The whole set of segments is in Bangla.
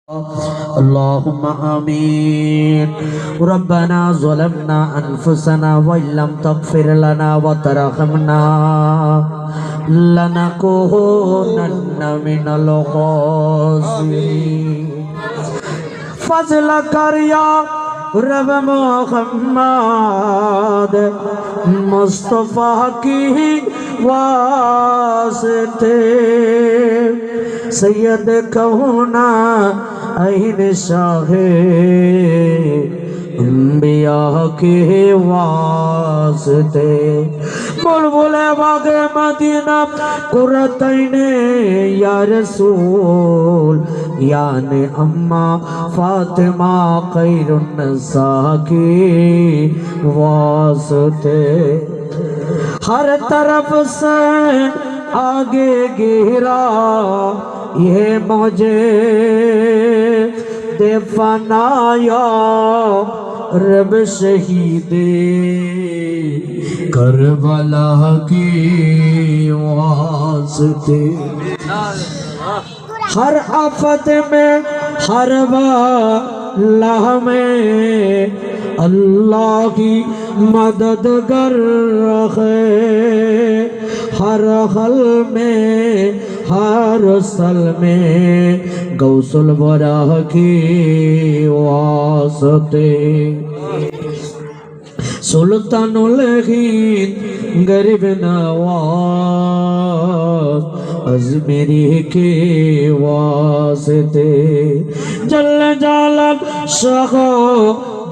اللهم آمين. ربنا ظلمنا أنفسنا وإن لم تغفر لنا وترحمنا لنكونن من الخاسرين. فضل کر یا رب محمد مصطفیٰ کی واسطے سید کہونا عین شاہ انبیاء کے واسطے بلبلے باغ مدینہ قرۃ عین یا رسول یعنی اما فاطمہ خیر النساء کی واسطے ہر طرف سے آگے گھیرا یہ مجھے دے فنایا رب شہید کربلا کی واسطے ہر آفت میں ہر بلا میں اللہ کی مددگار رکھے ہر حل میں ہر سل میں غوث الورا کی واسطے سلطان الہند غریب نواز اجمیری کے واسطے جل جلال شاہ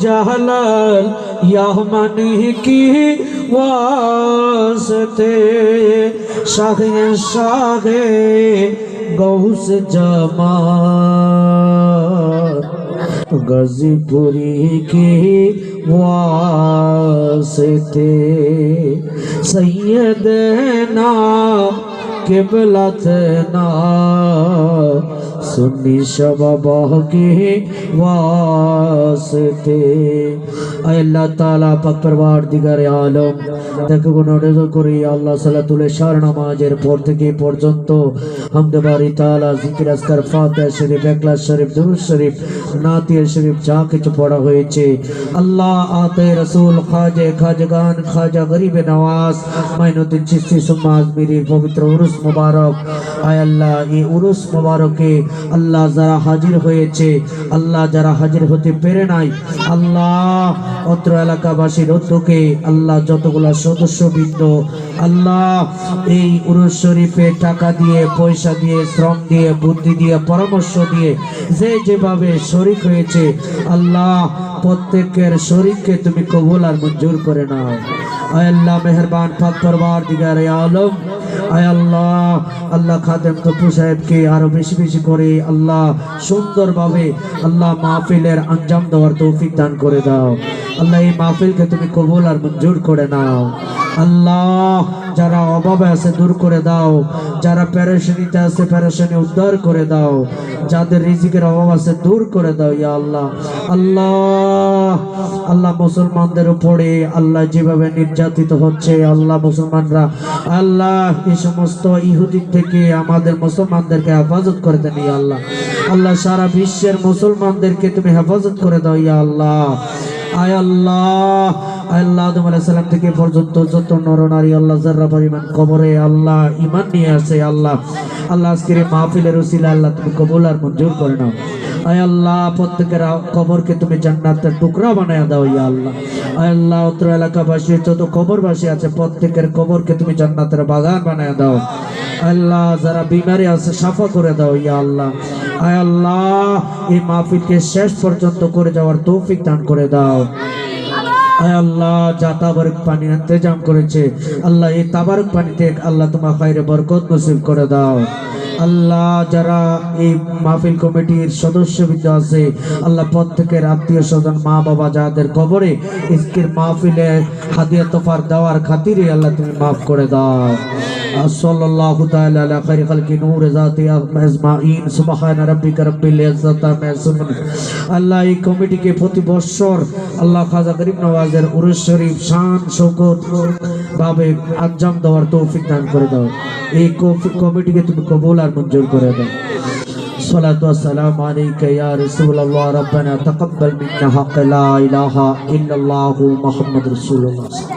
جہلال یامنی کی واسطے شاہ شاہ غوث جمال غازی پوری کی واسطے سیدنا قبلتنا سنی شبابہ کے واسطے اے اللہ تعالیٰ پاک پروردگار عالم দেখো অনুরোধ করি আল্লাহ সালাতুল ইশার নামাজের পর থেকে পর্যন্ত হামদ বারি তাআলা জিকির আজকার ফাতিহা শরীফ ইখলাস শরীফ দুরূদ শরীফ নাতিয়া শরীফ যা কিছু পড়া হয়েছে আল্লাহ আতে রাসূল খাজে খাজগান খাজা গরিব নওয়াজ মাইনুদ্দিন চিশতি সুম্মা আজমিরি পবিত্র উরুস মুবারক আয় আল্লাহ এই উরুস মুবারকে আল্লাহ যারা হাজির হয়েছে আল্লাহ যারা হাজির হতে পারে নাই আল্লাহ অত্র এলাকাবাসীর উদ্যোগে আল্লাহ যতগুলো সদস্যবৃন্দ আল্লাহ এই উরুস শরীফে টাকা দিয়ে পয়সা দিয়ে শ্রম দিয়ে বুদ্ধি দিয়ে পরামর্শ দিয়ে যে যেভাবে শরীক হয়েছে আল্লাহ প্রত্যেকের শরীককে তুমি কবুল আর মঞ্জুর করে নাও আয় আল্লাহ মেহেরবান পাক পরওয়ারদিগার আলম আয় আল্লাহ আল্লাহ খাদেম তপু সাহেবকে আরো বেশি বেশি করে আল্লাহ সুন্দরভাবে আল্লাহ মাহফিলের আঞ্জাম দেওয়ার তৌফিক দান করে দাও আল্লাহ এই মাহফিলকে তুমি কবুল আর মঞ্জুর করে নাও আল্লাহ যারা অভাবে আছে দূর করে দাও যারা পেরেশানিতে আছে পেরেশানি উদ্ধার করে দাও যাদের রিজিকের অভাব আছে দূর করে দাও ইয়া আল্লাহ আল্লাহ আল্লাহ মুসলমানদের উপরে আল্লাহ যেভাবে নির্যাতিত হচ্ছে আল্লাহ মুসলমানরা আল্লাহ এই সমস্ত ইহুদি থেকে আমাদের মুসলমানদেরকে হেফাজত করে দেন ইয়া আল্লাহ আল্লাহ সারা বিশ্বের মুসলমানদেরকে তুমি হেফাজত করে দাও ইয়া আল্লাহ আয় আল্লাহ আল্লাহ আদম আলাইহিস সালাম থেকে পর্যন্ত যত নরনারী আল্লাহ যারা পরিমাণ কবরে আল্লাহ ঈমান নিয়ে আছে আল্লাহ আল্লাহ আজকের মাহফিলের উসিলা আল্লাহ তুমি কবুল আর মঞ্জুর করে নাও আয় আল্লাহ প্রত্যেকের কবরকে তুমি জান্নাতের টুকরা বানায়া দাও ইয়া আল্লাহ আয় আল্লাহ অত্র এলাকাবাসী যত কবরবাসী আছে প্রত্যেকের কবরকে তুমি জান্নাতের বাগান বানায়া দাও আল্লাহ যারা বিমারি আছে সাফা করে দাও ইয়া আল্লাহ আয় আল্লাহ এই মাহফিলকে শেষ পর্যন্ত করে যাওয়ার তৌফিক দান করে দাও আয় আল্লাহ যা তাবারক পানি ইন্তজাম করেছে আল্লাহ এই তাবারক পানিতে আল্লাহ তোমার খায়রে বরকত নসিব করে দাও আল্লাহ যারা এই মাহফিল কমিটির সদস্যবৃন্দ আছে আল্লাহ প্রত্যেকের আত্মীয় স্বজন মা বাবা যাদের কবরে আজকের মাহফিলে হাদিয়া তোফার দেওয়ার খাতিরে আল্লাহ তুমি মাফ করে দাও সাল্লাল্লাহু তাআলা আলা খায়রি খালকি নূর জাতি আজমাইন সুবহান রাব্বিকা রাব্বিল ইজ্জাতি আম্মা ইয়াসিফুন আল্লাহ এই কমিটিকে প্রতি বছর আল্লাহ খাজা গরিব নওয়াজের উরুস শরীফ শান শৌকত ভাবে আঞ্জাম দেওয়ার তৌফিক দান করে দাও এই কমিটিকে তুমি কবুল আর মঞ্জুর করে দাও الصلاة والسلام عليك يا رسول الله ربنا تقبل منا حق لا إله إلا الله محمد رسول الله